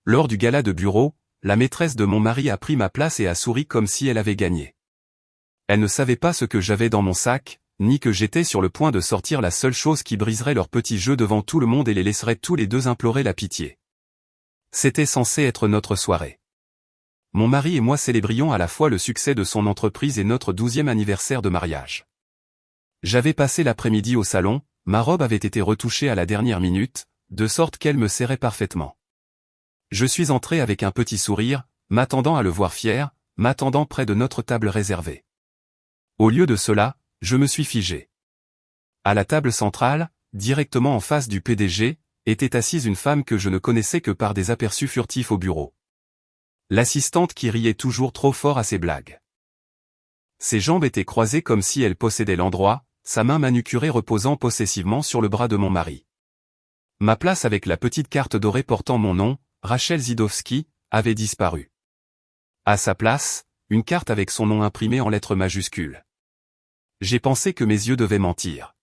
Lors du gala de bureau, la maîtresse de mon mari a pris ma place et a souri comme si elle avait gagné. Elle ne savait pas ce que j'avais dans mon sac, ni que j'étais sur le point de sortir la seule chose qui briserait leur petit jeu devant tout le monde et les laisserait tous les deux implorer la pitié. C'était censé être notre soirée. Mon mari et moi célébrions à la fois le succès de son entreprise et notre 12e anniversaire de mariage. J'avais passé l'après-midi au salon, ma robe avait été retouchée à la dernière minute, de sorte qu'elle me serrait parfaitement. Je suis entré avec un petit sourire, m'attendant à le voir fier, m'attendant près de notre table réservée. Au lieu de cela, je me suis figé. À la table centrale, directement en face du PDG, était assise une femme que je ne connaissais que par des aperçus furtifs au bureau. L'assistante qui riait toujours trop fort à ses blagues. Ses jambes étaient croisées comme si elle possédait l'endroit, sa main manucurée reposant possessivement sur le bras de mon mari. Ma place avec la petite carte dorée portant mon nom, Rachel Zidowski, avait disparu. À sa place, une carte avec son nom imprimé en lettres majuscules. J'ai pensé que mes yeux devaient mentir.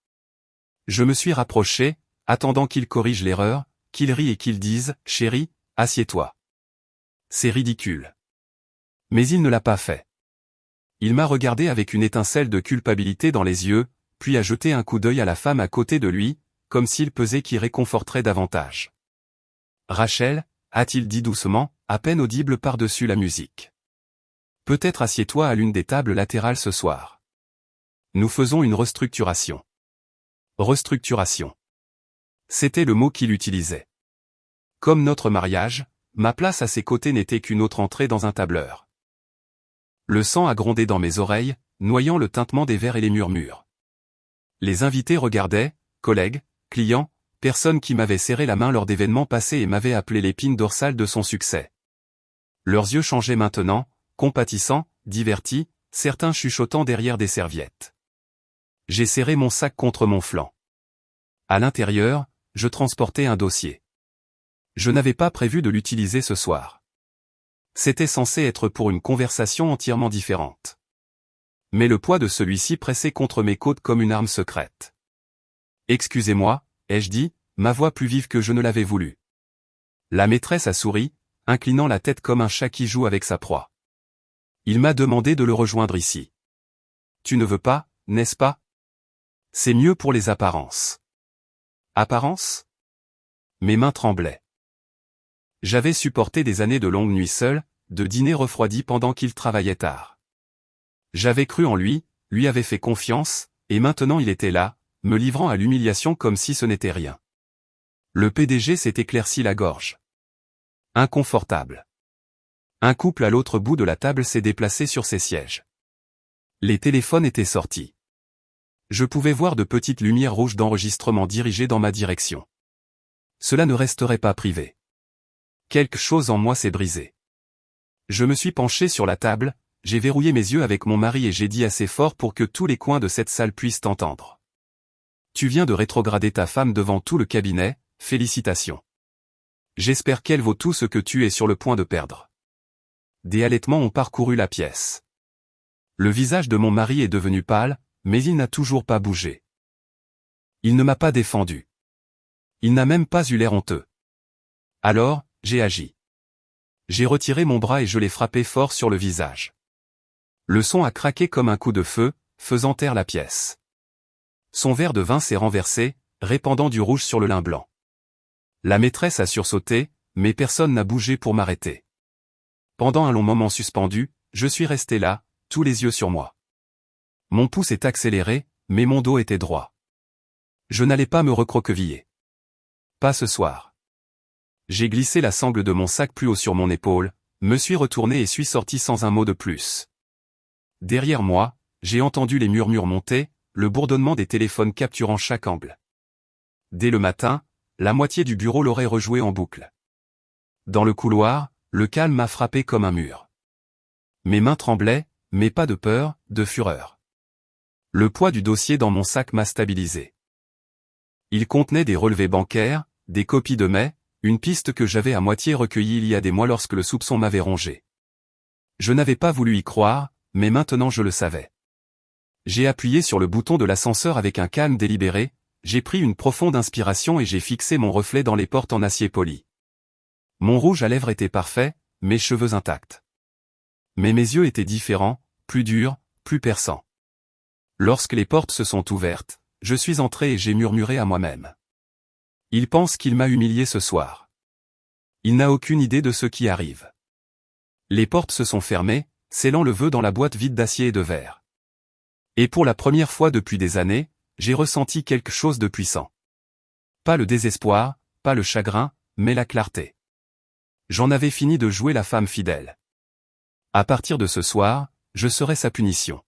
Je me suis rapproché, attendant qu'il corrige l'erreur, qu'il rie et qu'il dise « Chérie, assieds-toi ». C'est ridicule. Mais il ne l'a pas fait. Il m'a regardé avec une étincelle de culpabilité dans les yeux, puis a jeté un coup d'œil à la femme à côté de lui, comme s'il pesait qui réconforterait davantage. « Rachel », a-t-il dit doucement, à peine audible par-dessus la musique. « Peut-être assieds-toi à l'une des tables latérales ce soir. Nous faisons une restructuration. » Restructuration. C'était le mot qu'il utilisait. Comme notre mariage, ma place à ses côtés n'était qu'une autre entrée dans un tableur. Le sang a grondé dans mes oreilles, noyant le tintement des verres et les murmures. Les invités regardaient, collègues, clients, personnes qui m'avaient serré la main lors d'événements passés et m'avaient appelé l'épine dorsale de son succès. Leurs yeux changeaient maintenant, compatissants, divertis, certains chuchotant derrière des serviettes. J'ai serré mon sac contre mon flanc. À l'intérieur, je transportais un dossier. Je n'avais pas prévu de l'utiliser ce soir. C'était censé être pour une conversation entièrement différente. Mais le poids de celui-ci pressait contre mes côtes comme une arme secrète. « Excusez-moi », ai-je dit, ma voix plus vive que je ne l'avais voulu. La maîtresse a souri, inclinant la tête comme un chat qui joue avec sa proie. Il m'a demandé de le rejoindre ici. Tu ne veux pas, n'est-ce pas? C'est mieux pour les apparences. Apparences? Mes mains tremblaient. J'avais supporté des années de longues nuits seules, de dîners refroidis pendant qu'il travaillait tard. J'avais cru en lui, lui avait fait confiance, et maintenant il était là, me livrant à l'humiliation comme si ce n'était rien. Le PDG s'est éclairci la gorge. Inconfortable. Un couple à l'autre bout de la table s'est déplacé sur ses sièges. Les téléphones étaient sortis. Je pouvais voir de petites lumières rouges d'enregistrement dirigées dans ma direction. Cela ne resterait pas privé. Quelque chose en moi s'est brisé. Je me suis penché sur la table, j'ai verrouillé mes yeux avec mon mari et j'ai dit assez fort pour que tous les coins de cette salle puissent t'entendre. Tu viens de rétrograder ta femme devant tout le cabinet, félicitations. J'espère qu'elle vaut tout ce que tu es sur le point de perdre. Des halètements ont parcouru la pièce. Le visage de mon mari est devenu pâle, mais il n'a toujours pas bougé. Il ne m'a pas défendu. Il n'a même pas eu l'air honteux. Alors, j'ai agi. J'ai retiré mon bras et je l'ai frappé fort sur le visage. Le son a craqué comme un coup de feu, faisant taire la pièce. Son verre de vin s'est renversé, répandant du rouge sur le lin blanc. La maîtresse a sursauté, mais personne n'a bougé pour m'arrêter. Pendant un long moment suspendu, je suis resté là, tous les yeux sur moi. Mon pouce est accéléré, mais mon dos était droit. Je n'allais pas me recroqueviller. Pas ce soir. J'ai glissé la sangle de mon sac plus haut sur mon épaule, me suis retourné et suis sorti sans un mot de plus. Derrière moi, j'ai entendu les murmures monter, le bourdonnement des téléphones capturant chaque angle. Dès le matin, la moitié du bureau l'aurait rejoué en boucle. Dans le couloir, le calme m'a frappé comme un mur. Mes mains tremblaient, mais pas de peur, de fureur. Le poids du dossier dans mon sac m'a stabilisé. Il contenait des relevés bancaires, des copies de mai, une piste que j'avais à moitié recueillie il y a des mois lorsque le soupçon m'avait rongé. Je n'avais pas voulu y croire, mais maintenant je le savais. J'ai appuyé sur le bouton de l'ascenseur avec un calme délibéré, j'ai pris une profonde inspiration et j'ai fixé mon reflet dans les portes en acier poli. Mon rouge à lèvres était parfait, mes cheveux intacts. Mais mes yeux étaient différents, plus durs, plus perçants. Lorsque les portes se sont ouvertes, je suis entré et j'ai murmuré à moi-même. Il pense qu'il m'a humilié ce soir. Il n'a aucune idée de ce qui arrive. Les portes se sont fermées, scellant le vœu dans la boîte vide d'acier et de verre. Et pour la première fois depuis des années, j'ai ressenti quelque chose de puissant. Pas le désespoir, pas le chagrin, mais la clarté. J'en avais fini de jouer la femme fidèle. À partir de ce soir, je serai sa punition.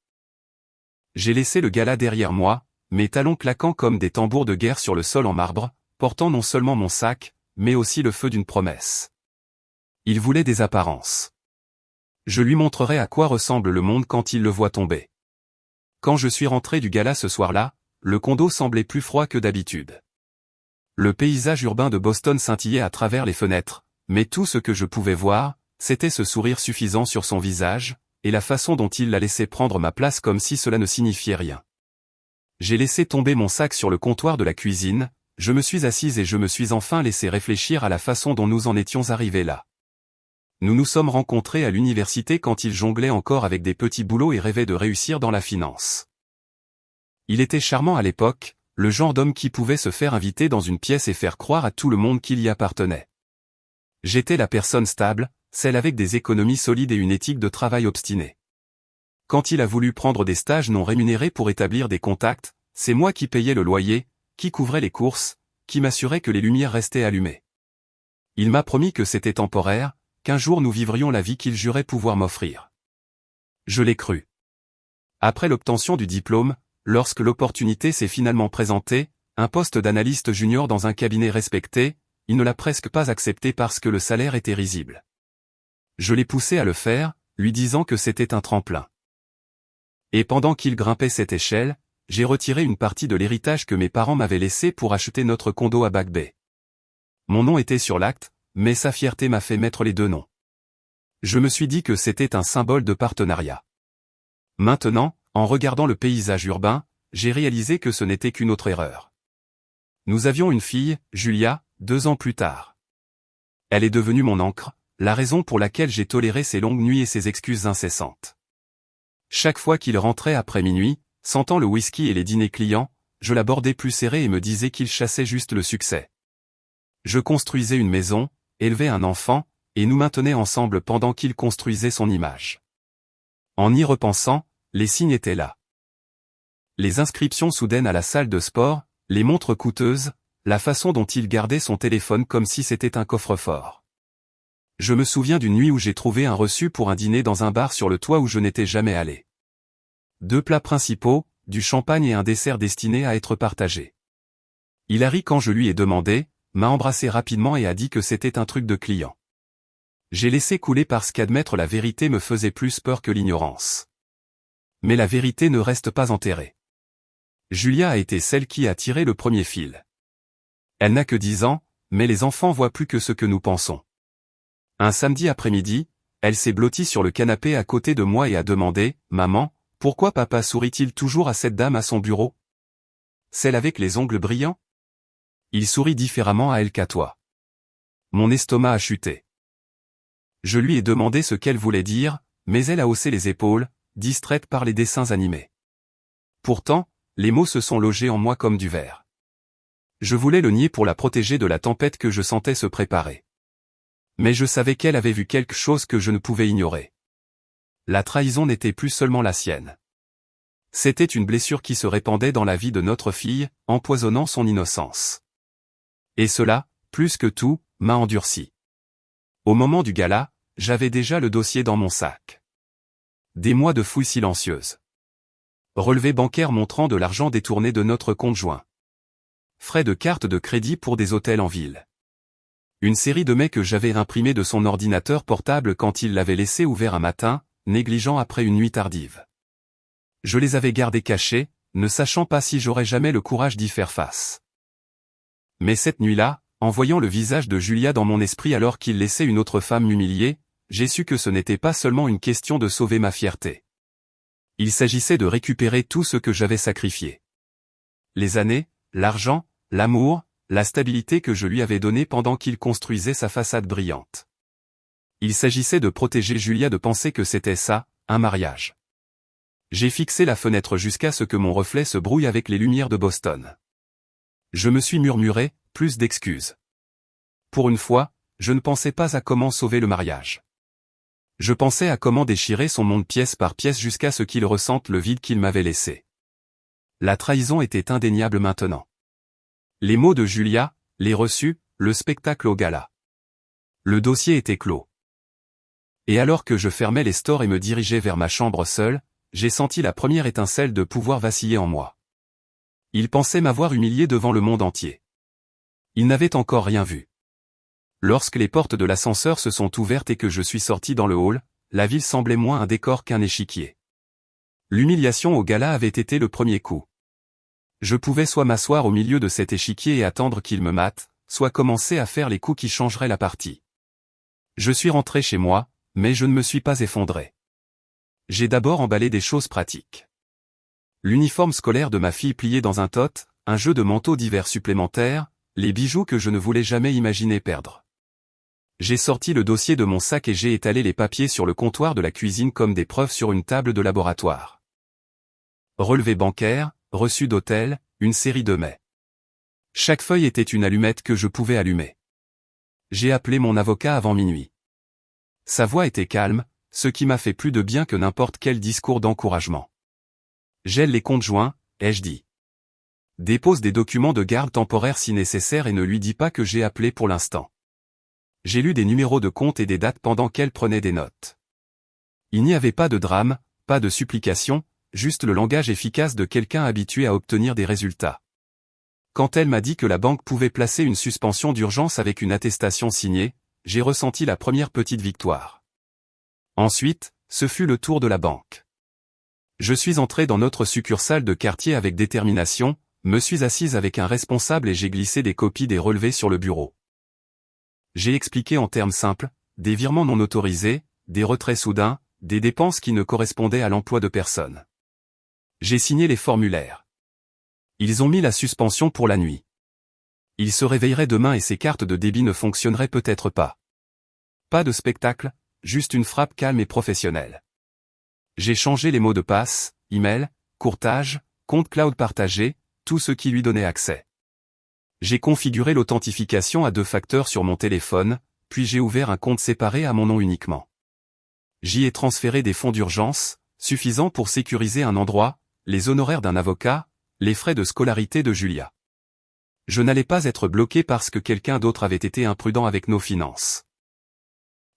J'ai laissé le gala derrière moi, mes talons claquant comme des tambours de guerre sur le sol en marbre, portant non seulement mon sac, mais aussi le feu d'une promesse. Il voulait des apparences. Je lui montrerai à quoi ressemble le monde quand il le voit tomber. Quand je suis rentré du gala ce soir-là, le condo semblait plus froid que d'habitude. Le paysage urbain de Boston scintillait à travers les fenêtres, mais tout ce que je pouvais voir, c'était ce sourire suffisant sur son visage, et la façon dont il l'a laissé prendre ma place comme si cela ne signifiait rien. J'ai laissé tomber mon sac sur le comptoir de la cuisine, je me suis assise et je me suis enfin laissé réfléchir à la façon dont nous en étions arrivés là. Nous nous sommes rencontrés à l'université quand il jonglait encore avec des petits boulots et rêvait de réussir dans la finance. Il était charmant à l'époque, le genre d'homme qui pouvait se faire inviter dans une pièce et faire croire à tout le monde qu'il y appartenait. J'étais la personne stable, celle avec des économies solides et une éthique de travail obstinée. Quand il a voulu prendre des stages non rémunérés pour établir des contacts, c'est moi qui payais le loyer, qui couvrais les courses, qui m'assurais que les lumières restaient allumées. Il m'a promis que c'était temporaire, qu'un jour nous vivrions la vie qu'il jurait pouvoir m'offrir. Je l'ai cru. Après l'obtention du diplôme, lorsque l'opportunité s'est finalement présentée, un poste d'analyste junior dans un cabinet respecté, il ne l'a presque pas accepté parce que le salaire était risible. Je l'ai poussé à le faire, lui disant que c'était un tremplin. Et pendant qu'il grimpait cette échelle, j'ai retiré une partie de l'héritage que mes parents m'avaient laissé pour acheter notre condo à Back Bay. Mon nom était sur l'acte, mais sa fierté m'a fait mettre les deux noms. Je me suis dit que c'était un symbole de partenariat. Maintenant, en regardant le paysage urbain, j'ai réalisé que ce n'était qu'une autre erreur. Nous avions une fille, Julia, 2 ans plus tard. Elle est devenue mon ancre, la raison pour laquelle j'ai toléré ses longues nuits et ses excuses incessantes. Chaque fois qu'il rentrait après minuit, sentant le whisky et les dîners clients, je l'abordais plus serré et me disais qu'il chassait juste le succès. Je construisais une maison, élevais un enfant, et nous maintenais ensemble pendant qu'il construisait son image. En y repensant, les signes étaient là. Les inscriptions soudaines à la salle de sport, les montres coûteuses, la façon dont il gardait son téléphone comme si c'était un coffre-fort. Je me souviens d'une nuit où j'ai trouvé un reçu pour un dîner dans un bar sur le toit où je n'étais jamais allé. 2 plats principaux, du champagne et un dessert destiné à être partagé. Il a ri quand je lui ai demandé, m'a embrassé rapidement et a dit que c'était un truc de client. J'ai laissé couler parce qu'admettre la vérité me faisait plus peur que l'ignorance. Mais la vérité ne reste pas enterrée. Julia a été celle qui a tiré le premier fil. Elle n'a que 10 ans, mais les enfants voient plus que ce que nous pensons. Un samedi après-midi, elle s'est blottie sur le canapé à côté de moi et a demandé, « Maman, pourquoi papa sourit-il toujours à cette dame à son bureau? Celle avec les ongles brillants? Il sourit différemment à elle qu'à toi. » Mon estomac a chuté. Je lui ai demandé ce qu'elle voulait dire, mais elle a haussé les épaules, distraite par les dessins animés. Pourtant, les mots se sont logés en moi comme du verre. Je voulais le nier pour la protéger de la tempête que je sentais se préparer. Mais je savais qu'elle avait vu quelque chose que je ne pouvais ignorer. La trahison n'était plus seulement la sienne. C'était une blessure qui se répandait dans la vie de notre fille, empoisonnant son innocence. Et cela, plus que tout, m'a endurci. Au moment du gala, j'avais déjà le dossier dans mon sac. Des mois de fouilles silencieuses. Relevés bancaires montrant de l'argent détourné de notre compte joint. Frais de carte de crédit pour des hôtels en ville. Une série de mails que j'avais imprimés de son ordinateur portable quand il l'avait laissé ouvert un matin, négligent après une nuit tardive. Je les avais gardés cachés, ne sachant pas si j'aurais jamais le courage d'y faire face. Mais cette nuit-là, en voyant le visage de Julia dans mon esprit alors qu'il laissait une autre femme m'humilier, j'ai su que ce n'était pas seulement une question de sauver ma fierté. Il s'agissait de récupérer tout ce que j'avais sacrifié. Les années, l'argent, l'amour, la stabilité que je lui avais donnée pendant qu'il construisait sa façade brillante. Il s'agissait de protéger Julia de penser que c'était ça, un mariage. J'ai fixé la fenêtre jusqu'à ce que mon reflet se brouille avec les lumières de Boston. Je me suis murmuré, plus d'excuses. Pour une fois, je ne pensais pas à comment sauver le mariage. Je pensais à comment déchirer son monde pièce par pièce jusqu'à ce qu'il ressente le vide qu'il m'avait laissé. La trahison était indéniable maintenant. Les mots de Julia, les reçus, le spectacle au gala. Le dossier était clos. Et alors que je fermais les stores et me dirigeais vers ma chambre seule, j'ai senti la première étincelle de pouvoir vaciller en moi. Il pensait m'avoir humilié devant le monde entier. Il n'avait encore rien vu. Lorsque les portes de l'ascenseur se sont ouvertes et que je suis sorti dans le hall, la ville semblait moins un décor qu'un échiquier. L'humiliation au gala avait été le premier coup. Je pouvais soit m'asseoir au milieu de cet échiquier et attendre qu'il me mate, soit commencer à faire les coups qui changeraient la partie. Je suis rentré chez moi, mais je ne me suis pas effondré. J'ai d'abord emballé des choses pratiques. L'uniforme scolaire de ma fille plié dans un tote, un jeu de manteaux d'hiver supplémentaires, les bijoux que je ne voulais jamais imaginer perdre. J'ai sorti le dossier de mon sac et j'ai étalé les papiers sur le comptoir de la cuisine comme des preuves sur une table de laboratoire. Relevé bancaire, reçu d'hôtel, une série de mets. Chaque feuille était une allumette que je pouvais allumer. J'ai appelé mon avocat avant minuit. Sa voix était calme, ce qui m'a fait plus de bien que n'importe quel discours d'encouragement. Gèle les comptes joints, ai-je dit. Dépose des documents de garde temporaire si nécessaire et ne lui dis pas que j'ai appelé pour l'instant. J'ai lu des numéros de compte et des dates pendant qu'elle prenait des notes. Il n'y avait pas de drame, pas de supplication, juste le langage efficace de quelqu'un habitué à obtenir des résultats. Quand elle m'a dit que la banque pouvait placer une suspension d'urgence avec une attestation signée, j'ai ressenti la première petite victoire. Ensuite, ce fut le tour de la banque. Je suis entré dans notre succursale de quartier avec détermination, me suis assise avec un responsable et j'ai glissé des copies des relevés sur le bureau. J'ai expliqué en termes simples, des virements non autorisés, des retraits soudains, des dépenses qui ne correspondaient à l'emploi de personne. J'ai signé les formulaires. Ils ont mis la suspension pour la nuit. Il se réveillerait demain et ses cartes de débit ne fonctionneraient peut-être pas. Pas de spectacle, juste une frappe calme et professionnelle. J'ai changé les mots de passe, email, courtage, compte cloud partagé, tout ce qui lui donnait accès. J'ai configuré l'authentification à 2 facteurs sur mon téléphone, puis j'ai ouvert un compte séparé à mon nom uniquement. J'y ai transféré des fonds d'urgence, suffisants pour sécuriser un endroit, les honoraires d'un avocat, les frais de scolarité de Julia. Je n'allais pas être bloqué parce que quelqu'un d'autre avait été imprudent avec nos finances.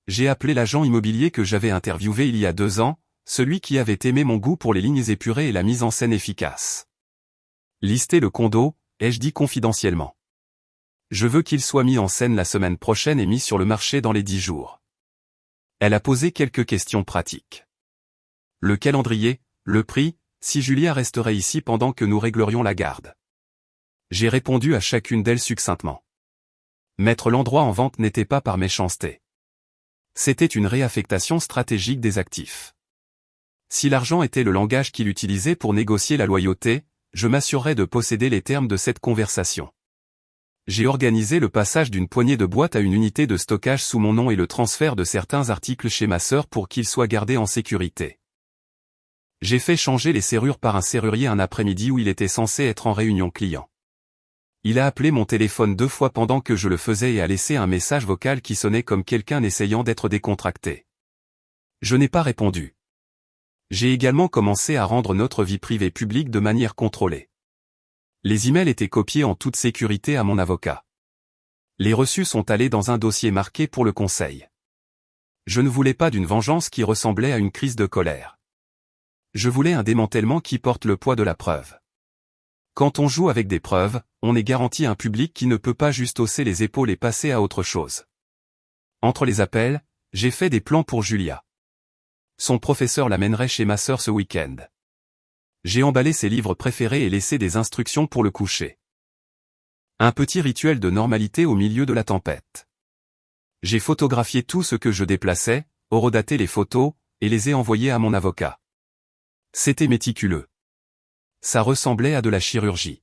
J'ai appelé l'agent immobilier que j'avais interviewé il y a 2 ans, celui qui avait aimé mon goût pour les lignes épurées et la mise en scène efficace. Listez le condo, ai-je dit confidentiellement. Je veux qu'il soit mis en scène la semaine prochaine et mis sur le marché dans les 10 jours. Elle a posé quelques questions pratiques. Le calendrier, le prix, si Julia resterait ici pendant que nous réglerions la garde. J'ai répondu à chacune d'elles succinctement. Mettre l'endroit en vente n'était pas par méchanceté. C'était une réaffectation stratégique des actifs. Si l'argent était le langage qu'il utilisait pour négocier la loyauté, je m'assurerais de posséder les termes de cette conversation. J'ai organisé le passage d'une poignée de boîtes à une unité de stockage sous mon nom et le transfert de certains articles chez ma sœur pour qu'ils soient gardés en sécurité. J'ai fait changer les serrures par un serrurier un après-midi où il était censé être en réunion client. Il a appelé mon téléphone 2 fois pendant que je le faisais et a laissé un message vocal qui sonnait comme quelqu'un essayant d'être décontracté. Je n'ai pas répondu. J'ai également commencé à rendre notre vie privée publique de manière contrôlée. Les emails étaient copiés en toute sécurité à mon avocat. Les reçus sont allés dans un dossier marqué pour le conseil. Je ne voulais pas d'une vengeance qui ressemblait à une crise de colère. Je voulais un démantèlement qui porte le poids de la preuve. Quand on joue avec des preuves, on est garanti un public qui ne peut pas juste hausser les épaules et passer à autre chose. Entre les appels, j'ai fait des plans pour Julia. Son professeur l'amènerait chez ma sœur ce week-end. J'ai emballé ses livres préférés et laissé des instructions pour le coucher. Un petit rituel de normalité au milieu de la tempête. J'ai photographié tout ce que je déplaçais, horodaté les photos, et les ai envoyées à mon avocat. C'était méticuleux. Ça ressemblait à de la chirurgie.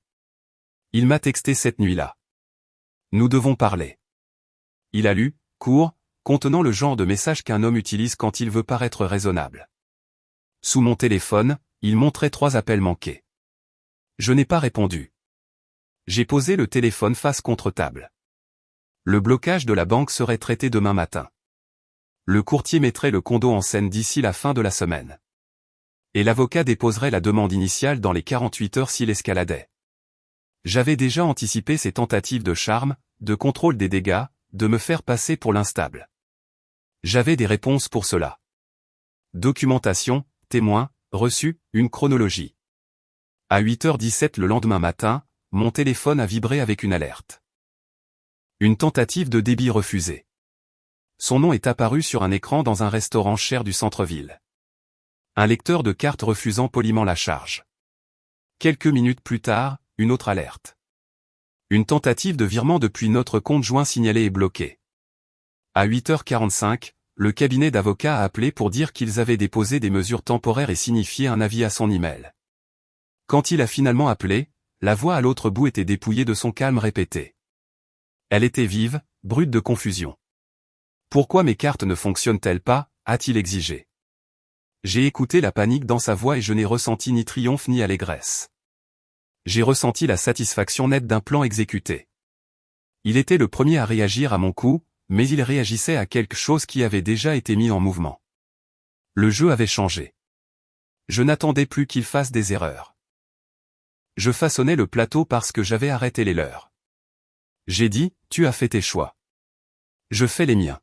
Il m'a texté cette nuit-là. Nous devons parler. Il a lu, court, contenant le genre de message qu'un homme utilise quand il veut paraître raisonnable. Sous mon téléphone, il montrait 3 appels manqués. Je n'ai pas répondu. J'ai posé le téléphone face contre table. Le blocage de la banque serait traité demain matin. Le courtier mettrait le condo en scène d'ici la fin de la semaine. Et l'avocat déposerait la demande initiale dans les 48 heures s'il escaladait. J'avais déjà anticipé ces tentatives de charme, de contrôle des dégâts, de me faire passer pour l'instable. J'avais des réponses pour cela. Documentation, témoins, reçus, une chronologie. À 8h17 le lendemain matin, mon téléphone a vibré avec une alerte. Une tentative de débit refusée. Son nom est apparu sur un écran dans un restaurant cher du centre-ville. Un lecteur de carte refusant poliment la charge. Quelques minutes plus tard, une autre alerte. Une tentative de virement depuis notre compte joint signalé est bloquée. À 8h45, le cabinet d'avocats a appelé pour dire qu'ils avaient déposé des mesures temporaires et signifié un avis à son email. Quand il a finalement appelé, la voix à l'autre bout était dépouillée de son calme répété. Elle était vive, brute de confusion. Pourquoi mes cartes ne fonctionnent-elles pas, a-t-il exigé. J'ai écouté la panique dans sa voix et je n'ai ressenti ni triomphe ni allégresse. J'ai ressenti la satisfaction nette d'un plan exécuté. Il était le premier à réagir à mon coup, mais il réagissait à quelque chose qui avait déjà été mis en mouvement. Le jeu avait changé. Je n'attendais plus qu'il fasse des erreurs. Je façonnais le plateau parce que j'avais arrêté les leurs. J'ai dit, tu as fait tes choix. Je fais les miens.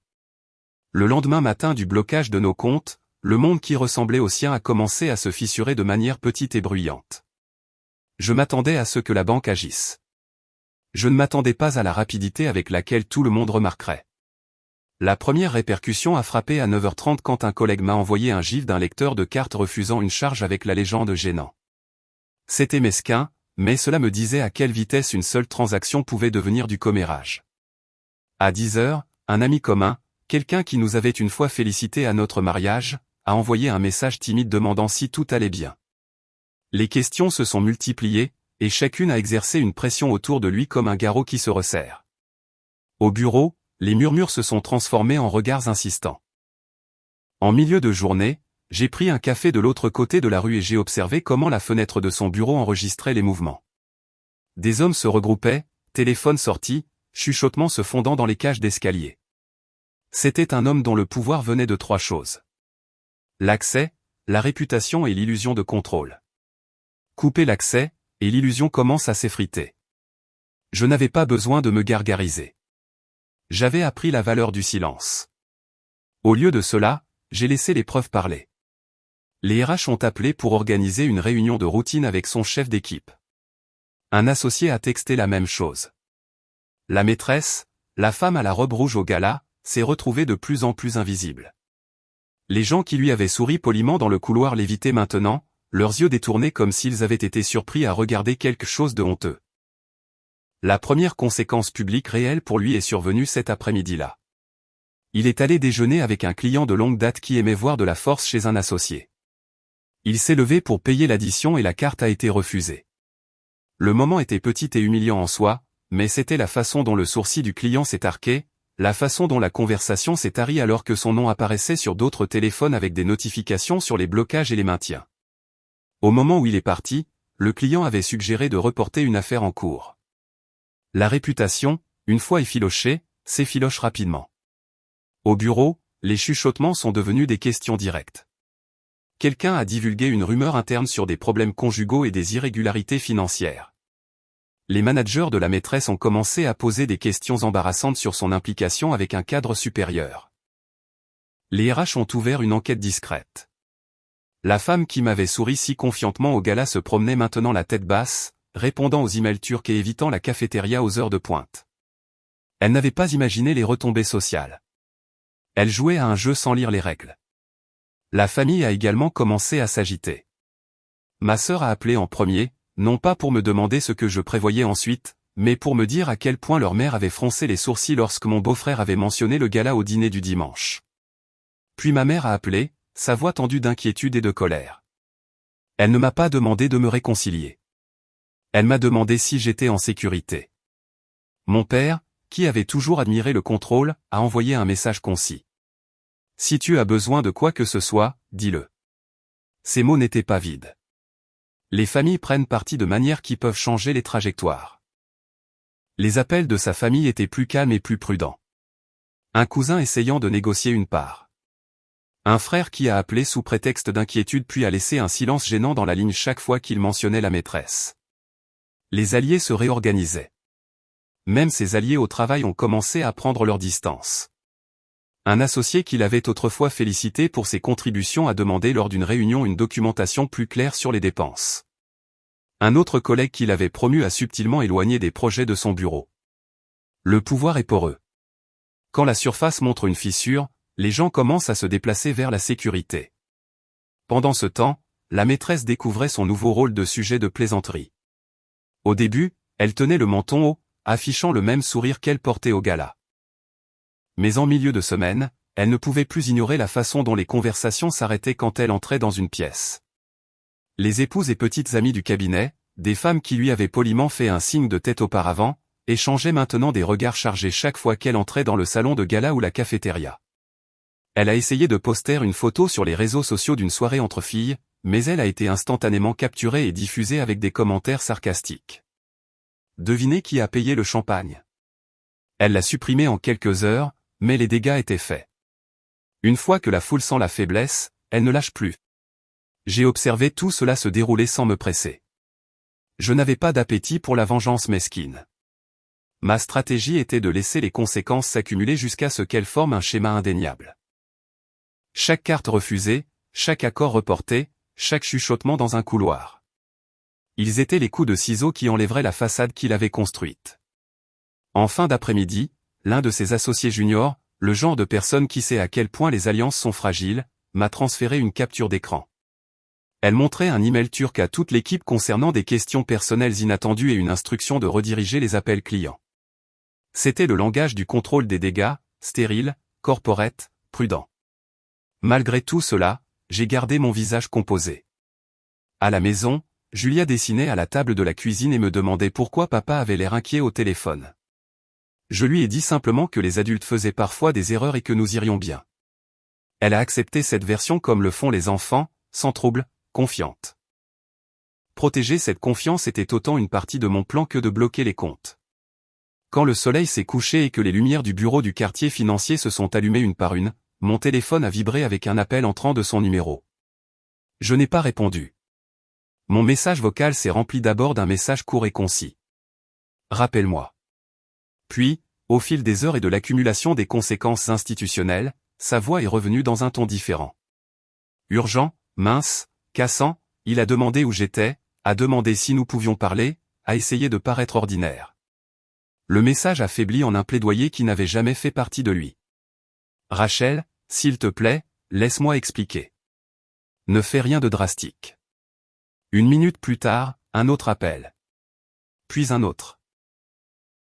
Le lendemain matin du blocage de nos comptes, le monde qui ressemblait au sien a commencé à se fissurer de manière petite et bruyante. Je m'attendais à ce que la banque agisse. Je ne m'attendais pas à la rapidité avec laquelle tout le monde remarquerait. La première répercussion a frappé à 9h30 quand un collègue m'a envoyé un gif d'un lecteur de cartes refusant une charge avec la légende gênant. C'était mesquin, mais cela me disait à quelle vitesse une seule transaction pouvait devenir du commérage. À 10h, un ami commun, quelqu'un qui nous avait une fois félicité à notre mariage, a envoyé un message timide demandant si tout allait bien. Les questions se sont multipliées, et chacune a exercé une pression autour de lui comme un garrot qui se resserre. Au bureau, les murmures se sont transformés en regards insistants. En milieu de journée, j'ai pris un café de l'autre côté de la rue et j'ai observé comment la fenêtre de son bureau enregistrait les mouvements. Des hommes se regroupaient, téléphones sortis, chuchotements se fondant dans les cages d'escalier. C'était un homme dont le pouvoir venait de 3 choses. L'accès, la réputation et l'illusion de contrôle. Couper l'accès, et l'illusion commence à s'effriter. Je n'avais pas besoin de me gargariser. J'avais appris la valeur du silence. Au lieu de cela, j'ai laissé les preuves parler. Les RH ont appelé pour organiser une réunion de routine avec son chef d'équipe. Un associé a texté la même chose. La maîtresse, la femme à la robe rouge au gala, s'est retrouvée de plus en plus invisible. Les gens qui lui avaient souri poliment dans le couloir l'évitaient maintenant, leurs yeux détournés comme s'ils avaient été surpris à regarder quelque chose de honteux. La première conséquence publique réelle pour lui est survenue cet après-midi-là. Il est allé déjeuner avec un client de longue date qui aimait voir de la force chez un associé. Il s'est levé pour payer l'addition et la carte a été refusée. Le moment était petit et humiliant en soi, mais c'était la façon dont le sourcil du client s'est arqué, la façon dont la conversation s'est tarie alors que son nom apparaissait sur d'autres téléphones avec des notifications sur les blocages et les maintiens. Au moment où il est parti, le client avait suggéré de reporter une affaire en cours. La réputation, une fois effilochée, s'effiloche rapidement. Au bureau, les chuchotements sont devenus des questions directes. Quelqu'un a divulgué une rumeur interne sur des problèmes conjugaux et des irrégularités financières. Les managers de la maîtresse ont commencé à poser des questions embarrassantes sur son implication avec un cadre supérieur. Les RH ont ouvert une enquête discrète. La femme qui m'avait souri si confiantement au gala se promenait maintenant la tête basse, répondant aux emails turcs et évitant la cafétéria aux heures de pointe. Elle n'avait pas imaginé les retombées sociales. Elle jouait à un jeu sans lire les règles. La famille a également commencé à s'agiter. Ma sœur a appelé en premier, non pas pour me demander ce que je prévoyais ensuite, mais pour me dire à quel point leur mère avait froncé les sourcils lorsque mon beau-frère avait mentionné le gala au dîner du dimanche. Puis ma mère a appelé, sa voix tendue d'inquiétude et de colère. Elle ne m'a pas demandé de me réconcilier. Elle m'a demandé si j'étais en sécurité. Mon père, qui avait toujours admiré le contrôle, a envoyé un message concis. Si tu as besoin de quoi que ce soit, dis-le. Ces mots n'étaient pas vides. Les familles prennent parti de manières qui peuvent changer les trajectoires. Les appels de sa famille étaient plus calmes et plus prudents. Un cousin essayant de négocier une part. Un frère qui a appelé sous prétexte d'inquiétude puis a laissé un silence gênant dans la ligne chaque fois qu'il mentionnait la maîtresse. Les alliés se réorganisaient. Même ses alliés au travail ont commencé à prendre leur distance. Un associé qui l'avait autrefois félicité pour ses contributions a demandé lors d'une réunion une documentation plus claire sur les dépenses. Un autre collègue qui l'avait promu a subtilement éloigné des projets de son bureau. Le pouvoir est poreux. Quand la surface montre une fissure, les gens commencent à se déplacer vers la sécurité. Pendant ce temps, la maîtresse découvrait son nouveau rôle de sujet de plaisanterie. Au début, elle tenait le menton haut, affichant le même sourire qu'elle portait au gala. Mais en milieu de semaine, elle ne pouvait plus ignorer la façon dont les conversations s'arrêtaient quand elle entrait dans une pièce. Les épouses et petites amies du cabinet, des femmes qui lui avaient poliment fait un signe de tête auparavant, échangeaient maintenant des regards chargés chaque fois qu'elle entrait dans le salon de gala ou la cafétéria. Elle a essayé de poster une photo sur les réseaux sociaux d'une soirée entre filles, mais elle a été instantanément capturée et diffusée avec des commentaires sarcastiques. Devinez qui a payé le champagne. Elle l'a supprimé en quelques heures, mais les dégâts étaient faits. Une fois que la foule sent la faiblesse, elle ne lâche plus. J'ai observé tout cela se dérouler sans me presser. Je n'avais pas d'appétit pour la vengeance mesquine. Ma stratégie était de laisser les conséquences s'accumuler jusqu'à ce qu'elles forment un schéma indéniable. Chaque carte refusée, chaque accord reporté, chaque chuchotement dans un couloir. Ils étaient les coups de ciseaux qui enlèveraient la façade qu'il avait construite. En fin d'après-midi, l'un de ses associés juniors, le genre de personne qui sait à quel point les alliances sont fragiles, m'a transféré une capture d'écran. Elle montrait un email turc à toute l'équipe concernant des questions personnelles inattendues et une instruction de rediriger les appels clients. C'était le langage du contrôle des dégâts, stérile, corporate, prudent. Malgré tout cela, j'ai gardé mon visage composé. À la maison, Julia dessinait à la table de la cuisine et me demandait pourquoi papa avait l'air inquiet au téléphone. Je lui ai dit simplement que les adultes faisaient parfois des erreurs et que nous irions bien. Elle a accepté cette version comme le font les enfants, sans trouble, confiante. Protéger cette confiance était autant une partie de mon plan que de bloquer les comptes. Quand le soleil s'est couché et que les lumières du bureau du quartier financier se sont allumées une par une, mon téléphone a vibré avec un appel entrant de son numéro. Je n'ai pas répondu. Mon message vocal s'est rempli d'abord d'un message court et concis. Rappelle-moi. Puis, au fil des heures et de l'accumulation des conséquences institutionnelles, sa voix est revenue dans un ton différent. Urgent, mince, cassant, il a demandé où j'étais, a demandé si nous pouvions parler, a essayé de paraître ordinaire. Le message a faibli en un plaidoyer qui n'avait jamais fait partie de lui. Rachel, s'il te plaît, laisse-moi expliquer. Ne fais rien de drastique. Une minute plus tard, un autre appel. Puis un autre.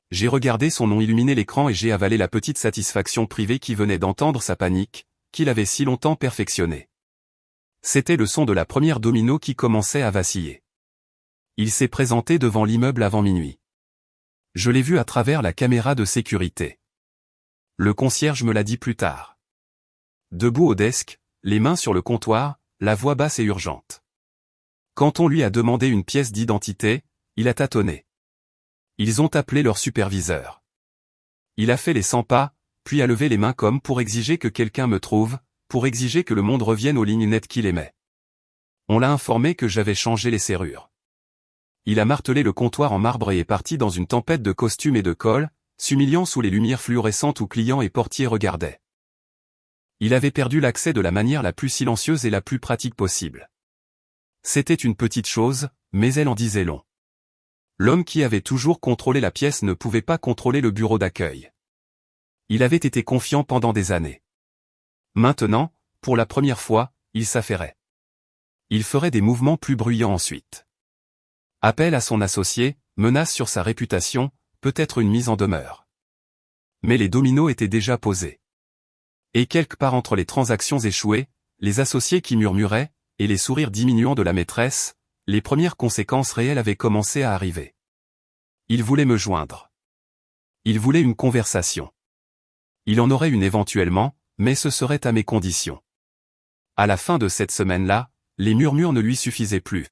J'ai regardé son nom illuminer l'écran et j'ai avalé la petite satisfaction privée qui venait d'entendre sa panique, qu'il avait si longtemps perfectionnée. C'était le son de la première domino qui commençait à vaciller. Il s'est présenté devant l'immeuble avant minuit. Je l'ai vu à travers la caméra de sécurité. Le concierge me l'a dit plus tard. Debout au desk, les mains sur le comptoir, la voix basse et urgente. Quand on lui a demandé une pièce d'identité, il a tâtonné. Ils ont appelé leur superviseur. Il a fait les 100 pas, puis a levé les mains comme pour exiger que quelqu'un me trouve, pour exiger que le monde revienne aux lignes nettes qu'il aimait. On l'a informé que j'avais changé les serrures. Il a martelé le comptoir en marbre et est parti dans une tempête de costumes et de cols, s'humiliant sous les lumières fluorescentes où clients et portiers regardaient. Il avait perdu l'accès de la manière la plus silencieuse et la plus pratique possible. C'était une petite chose, mais elle en disait long. L'homme qui avait toujours contrôlé la pièce ne pouvait pas contrôler le bureau d'accueil. Il avait été confiant pendant des années. Maintenant, pour la première fois, il s'affairait. Il ferait des mouvements plus bruyants ensuite. Appel à son associé, menace sur sa réputation, peut-être une mise en demeure. Mais les dominos étaient déjà posés. Et quelque part entre les transactions échouées, les associés qui murmuraient, et les sourires diminuants de la maîtresse, les premières conséquences réelles avaient commencé à arriver. Il voulait me joindre. Il voulait une conversation. Il en aurait une éventuellement, mais ce serait à mes conditions. À la fin de cette semaine-là, les murmures ne lui suffisaient plus.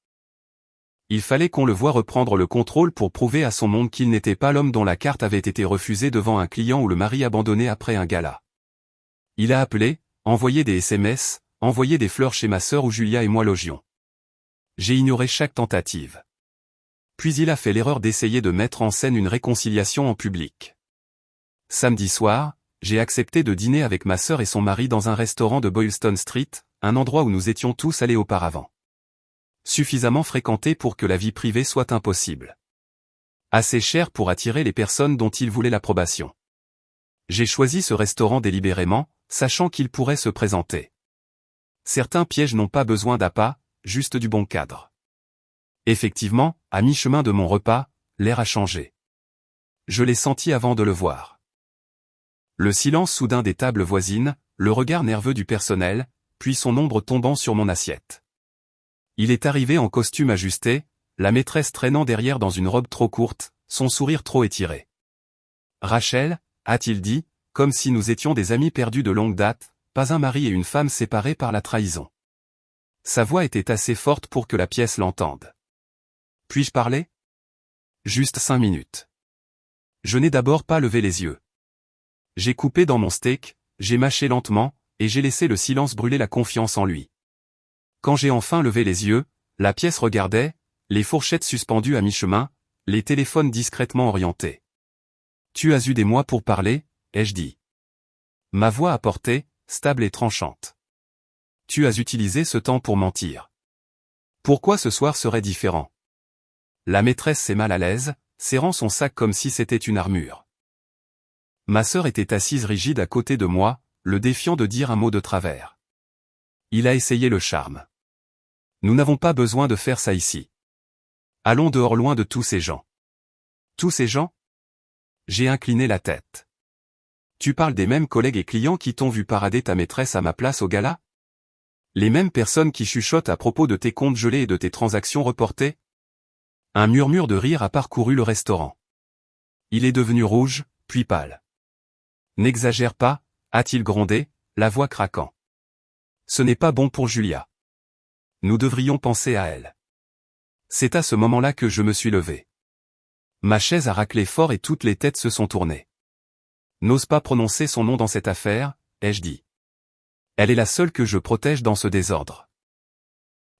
Il fallait qu'on le voie reprendre le contrôle pour prouver à son monde qu'il n'était pas l'homme dont la carte avait été refusée devant un client ou le mari abandonné après un gala. Il a appelé, envoyé des SMS, envoyé des fleurs chez ma sœur où Julia et moi logions. J'ai ignoré chaque tentative. Puis il a fait l'erreur d'essayer de mettre en scène une réconciliation en public. Samedi soir, j'ai accepté de dîner avec ma sœur et son mari dans un restaurant de Boylston Street, un endroit où nous étions tous allés auparavant. Suffisamment fréquenté pour que la vie privée soit impossible. Assez cher pour attirer les personnes dont il voulait l'approbation. J'ai choisi ce restaurant délibérément, sachant qu'il pourrait se présenter. Certains pièges n'ont pas besoin d'appât, juste du bon cadre. Effectivement, à mi-chemin de mon repas, l'air a changé. Je l'ai senti avant de le voir. Le silence soudain des tables voisines, le regard nerveux du personnel, puis son ombre tombant sur mon assiette. Il est arrivé en costume ajusté, la maîtresse traînant derrière dans une robe trop courte, son sourire trop étiré. « Rachel » a-t-il dit, comme si nous étions des amis perdus de longue date, pas un mari et une femme séparés par la trahison. Sa voix était assez forte pour que la pièce l'entende. « Puis-je parler » ? Juste 5 minutes. Je n'ai d'abord pas levé les yeux. J'ai coupé dans mon steak, j'ai mâché lentement, et j'ai laissé le silence brûler la confiance en lui. Quand j'ai enfin levé les yeux, la pièce regardait, les fourchettes suspendues à mi-chemin, les téléphones discrètement orientés. « Tu as eu des mois pour parler » ai-je dit. Ma voix apportée, stable et tranchante. « Tu as utilisé ce temps pour mentir. Pourquoi ce soir serait différent ?» La maîtresse s'est mal à l'aise, serrant son sac comme si c'était une armure. Ma sœur était assise rigide à côté de moi, le défiant de dire un mot de travers. Il a essayé le charme. Nous n'avons pas besoin de faire ça ici. Allons dehors loin de tous ces gens. Tous ces gens ? J'ai incliné la tête. Tu parles des mêmes collègues et clients qui t'ont vu parader ta maîtresse à ma place au gala ? Les mêmes personnes qui chuchotent à propos de tes comptes gelés et de tes transactions reportées ? Un murmure de rire a parcouru le restaurant. Il est devenu rouge, puis pâle. N'exagère pas, a-t-il grondé, la voix craquant. Ce n'est pas bon pour Julia. Nous devrions penser à elle. C'est à ce moment-là que je me suis levé. Ma chaise a raclé fort et toutes les têtes se sont tournées. N'ose pas prononcer son nom dans cette affaire, ai-je dit. Elle est la seule que je protège dans ce désordre.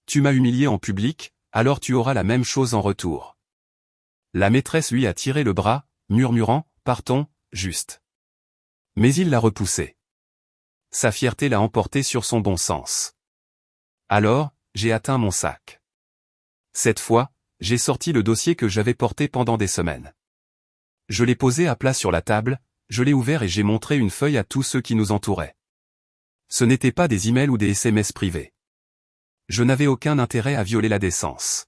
Tu m'as humilié en public, alors tu auras la même chose en retour. La maîtresse lui a tiré le bras, murmurant, partons, juste. Mais il l'a repoussé. Sa fierté l'a emporté sur son bon sens. Alors, j'ai atteint mon sac. Cette fois, j'ai sorti le dossier que j'avais porté pendant des semaines. Je l'ai posé à plat sur la table, je l'ai ouvert et j'ai montré une feuille à tous ceux qui nous entouraient. Ce n'étaient pas des emails ou des SMS privés. Je n'avais aucun intérêt à violer la décence.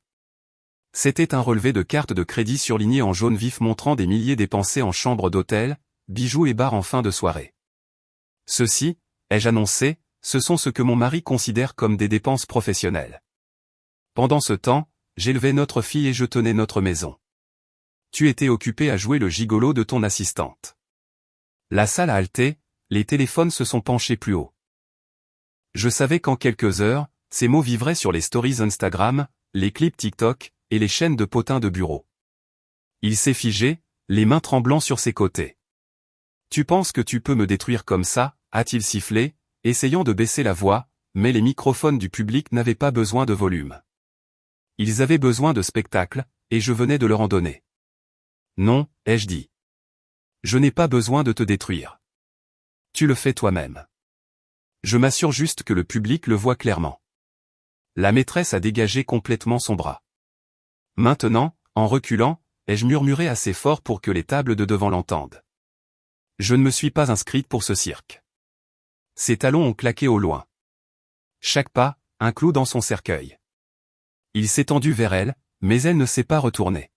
C'était un relevé de carte de crédit surligné en jaune vif montrant des milliers dépensés en chambre d'hôtel, bijoux et bars en fin de soirée. Ceci, ai-je annoncé, ce sont ce que mon mari considère comme des dépenses professionnelles. Pendant ce temps, j'élevais notre fille et je tenais notre maison. Tu étais occupé à jouer le gigolo de ton assistante. La salle a halté, les téléphones se sont penchés plus haut. Je savais qu'en quelques heures, ces mots vivraient sur les stories Instagram, les clips TikTok, et les chaînes de potins de bureau. Il s'est figé, les mains tremblant sur ses côtés. Tu penses que tu peux me détruire comme ça, a-t-il sifflé, essayant de baisser la voix, mais les microphones du public n'avaient pas besoin de volume. Ils avaient besoin de spectacle, et je venais de leur en donner. Non, ai-je dit. Je n'ai pas besoin de te détruire. Tu le fais toi-même. Je m'assure juste que le public le voit clairement. La maîtresse a dégagé complètement son bras. Maintenant, en reculant, ai-je murmuré assez fort pour que les tables de devant l'entendent. Je ne me suis pas inscrite pour ce cirque. Ses talons ont claqué au loin. Chaque pas, un clou dans son cercueil. Il s'est tendu vers elle, mais elle ne s'est pas retournée.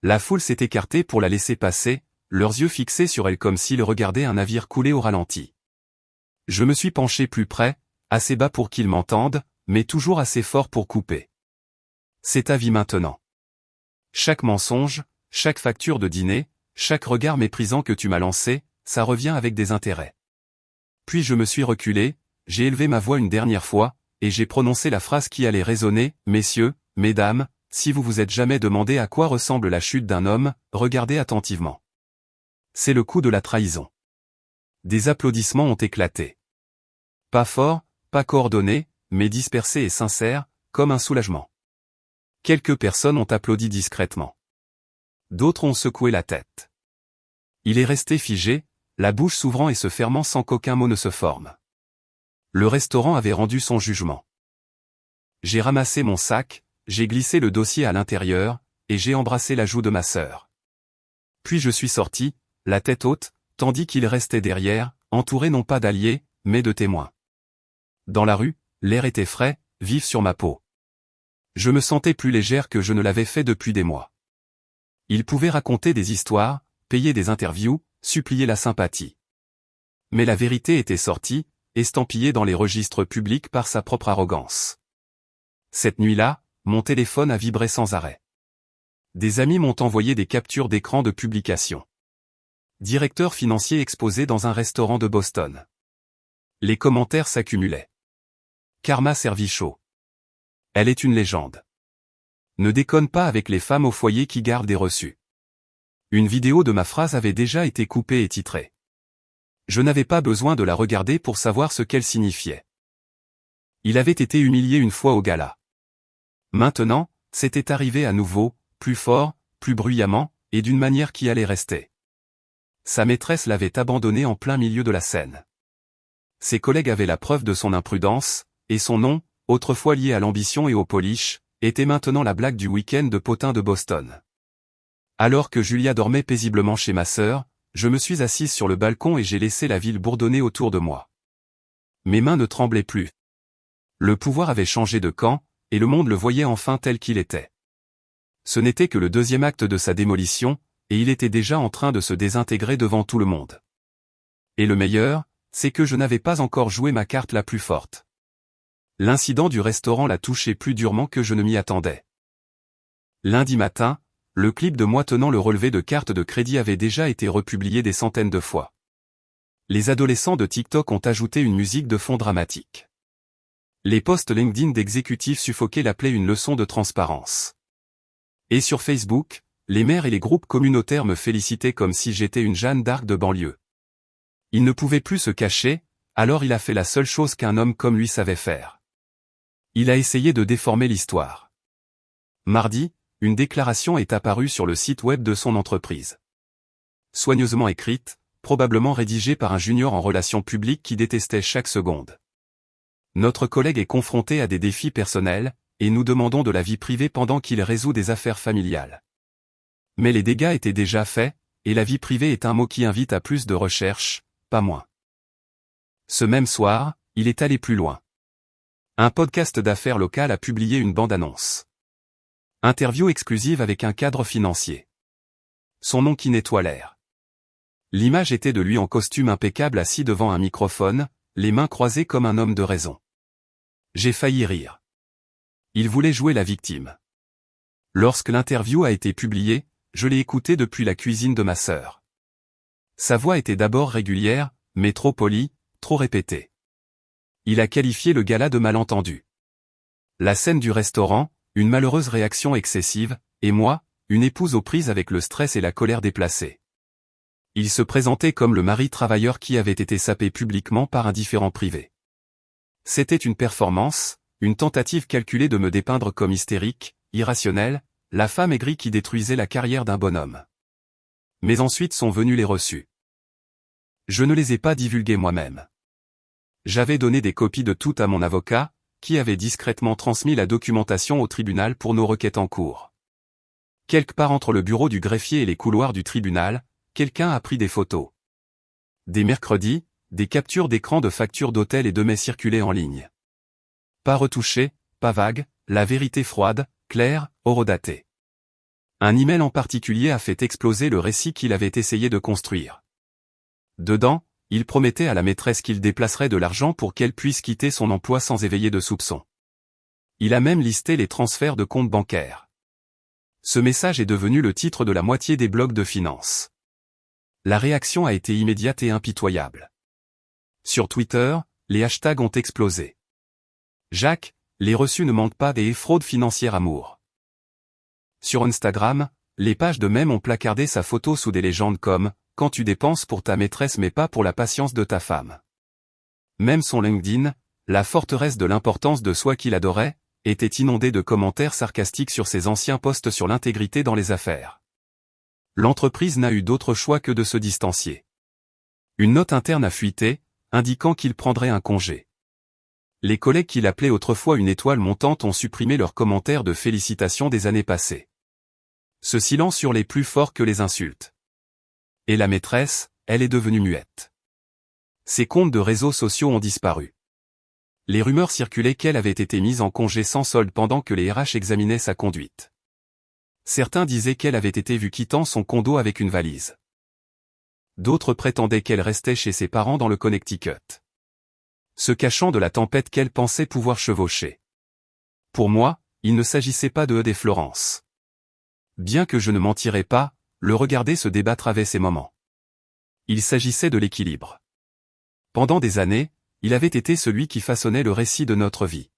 La foule s'est écartée pour la laisser passer, leurs yeux fixés sur elle comme s'ils regardaient un navire couler au ralenti. Je me suis penché plus près, assez bas pour qu'ils m'entendent, mais toujours assez fort pour couper. C'est ta vie maintenant. Chaque mensonge, chaque facture de dîner, chaque regard méprisant que tu m'as lancé, ça revient avec des intérêts. Puis je me suis reculé, j'ai élevé ma voix une dernière fois, et j'ai prononcé la phrase qui allait résonner, « Messieurs, mesdames, si vous vous êtes jamais demandé à quoi ressemble la chute d'un homme, regardez attentivement. » C'est le coup de la trahison. Des applaudissements ont éclaté. Pas forts, pas coordonnés, mais dispersés et sincères, comme un soulagement. Quelques personnes ont applaudi discrètement. D'autres ont secoué la tête. Il est resté figé, la bouche s'ouvrant et se fermant sans qu'aucun mot ne se forme. Le restaurant avait rendu son jugement. J'ai ramassé mon sac, j'ai glissé le dossier à l'intérieur, et j'ai embrassé la joue de ma sœur. Puis je suis sorti, la tête haute, tandis qu'il restait derrière, entouré non pas d'alliés, mais de témoins. Dans la rue, l'air était frais, vif sur ma peau. Je me sentais plus légère que je ne l'avais fait depuis des mois. Il pouvait raconter des histoires, payer des interviews, supplier la sympathie. Mais la vérité était sortie, estampillée dans les registres publics par sa propre arrogance. Cette nuit-là, mon téléphone a vibré sans arrêt. Des amis m'ont envoyé des captures d'écran de publication. Directeur financier exposé dans un restaurant de Boston. Les commentaires s'accumulaient. Karma servi chaud. Elle est une légende. Ne déconne pas avec les femmes au foyer qui gardent des reçus. Une vidéo de ma phrase avait déjà été coupée et titrée. Je n'avais pas besoin de la regarder pour savoir ce qu'elle signifiait. Il avait été humilié une fois au gala. Maintenant, c'était arrivé à nouveau, plus fort, plus bruyamment, et d'une manière qui allait rester. Sa maîtresse l'avait abandonné en plein milieu de la scène. Ses collègues avaient la preuve de son imprudence, et son nom, autrefois lié à l'ambition et au polish, était maintenant la blague du week-end de potin de Boston. Alors que Julia dormait paisiblement chez ma sœur, je me suis assise sur le balcon et j'ai laissé la ville bourdonner autour de moi. Mes mains ne tremblaient plus. Le pouvoir avait changé de camp, et le monde le voyait enfin tel qu'il était. Ce n'était que le deuxième acte de sa démolition, et il était déjà en train de se désintégrer devant tout le monde. Et le meilleur, c'est que je n'avais pas encore joué ma carte la plus forte. L'incident du restaurant l'a touché plus durement que je ne m'y attendais. Lundi matin, le clip de moi tenant le relevé de carte de crédit avait déjà été republié des centaines de fois. Les adolescents de TikTok ont ajouté une musique de fond dramatique. Les posts LinkedIn d'exécutifs suffoqués l'appelaient une leçon de transparence. Et sur Facebook, les maires et les groupes communautaires me félicitaient comme si j'étais une Jeanne d'Arc de banlieue. Il ne pouvait plus se cacher, alors il a fait la seule chose qu'un homme comme lui savait faire. Il a essayé de déformer l'histoire. Mardi, une déclaration est apparue sur le site web de son entreprise. Soigneusement écrite, probablement rédigée par un junior en relations publiques qui détestait chaque seconde. Notre collègue est confronté à des défis personnels, et nous demandons de la vie privée pendant qu'il résout des affaires familiales. Mais les dégâts étaient déjà faits, et la vie privée est un mot qui invite à plus de recherche, pas moins. Ce même soir, il est allé plus loin. Un podcast d'affaires locales a publié une bande-annonce. Interview exclusive avec un cadre financier. Son nom qui nettoie l'air. L'image était de lui en costume impeccable assis devant un microphone, les mains croisées comme un homme de raison. J'ai failli rire. Il voulait jouer la victime. Lorsque l'interview a été publiée, je l'ai écouté depuis la cuisine de ma sœur. Sa voix était d'abord régulière, mais trop polie, trop répétée. Il a qualifié le gala de malentendu. La scène du restaurant, une malheureuse réaction excessive, et moi, une épouse aux prises avec le stress et la colère déplacée. Il se présentait comme le mari travailleur qui avait été sapé publiquement par un différend privé. C'était une performance, une tentative calculée de me dépeindre comme hystérique, irrationnelle, la femme aigrie qui détruisait la carrière d'un bonhomme. Mais ensuite sont venus les reçus. Je ne les ai pas divulgués moi-même. J'avais donné des copies de tout à mon avocat, qui avait discrètement transmis la documentation au tribunal pour nos requêtes en cours. Quelque part entre le bureau du greffier et les couloirs du tribunal, quelqu'un a pris des photos. Des mercredis, des captures d'écran de factures d'hôtel et de mets circulaient en ligne. Pas retouchées, pas vagues, la vérité froide, claire, horodatée. Un email en particulier a fait exploser le récit qu'il avait essayé de construire. Dedans, il promettait à la maîtresse qu'il déplacerait de l'argent pour qu'elle puisse quitter son emploi sans éveiller de soupçons. Il a même listé les transferts de comptes bancaires. Ce message est devenu le titre de la moitié des blogs de finance. La réaction a été immédiate et impitoyable. Sur Twitter, les hashtags ont explosé. Jacques, les reçus ne manquent pas des fraudes financières amour. Sur Instagram, les pages de mèmes ont placardé sa photo sous des légendes comme « Quand tu dépenses pour ta maîtresse mais pas pour la patience de ta femme ». Même son LinkedIn, la forteresse de l'importance de soi qu'il adorait, était inondé de commentaires sarcastiques sur ses anciens posts sur l'intégrité dans les affaires. L'entreprise n'a eu d'autre choix que de se distancier. Une note interne a fuité, indiquant qu'il prendrait un congé. Les collègues qu'il appelait autrefois une étoile montante ont supprimé leurs commentaires de félicitations des années passées. Ce silence hurlait plus fort que les insultes. Et la maîtresse, elle est devenue muette. Ses comptes de réseaux sociaux ont disparu. Les rumeurs circulaient qu'elle avait été mise en congé sans solde pendant que les RH examinaient sa conduite. Certains disaient qu'elle avait été vue quittant son condo avec une valise. D'autres prétendaient qu'elle restait chez ses parents dans le Connecticut, se cachant de la tempête qu'elle pensait pouvoir chevaucher. Pour moi, il ne s'agissait pas de des Florence. Bien que je ne mentirais pas, le regarder se débattre avait ses moments. Il s'agissait de l'équilibre. Pendant des années, il avait été celui qui façonnait le récit de notre vie.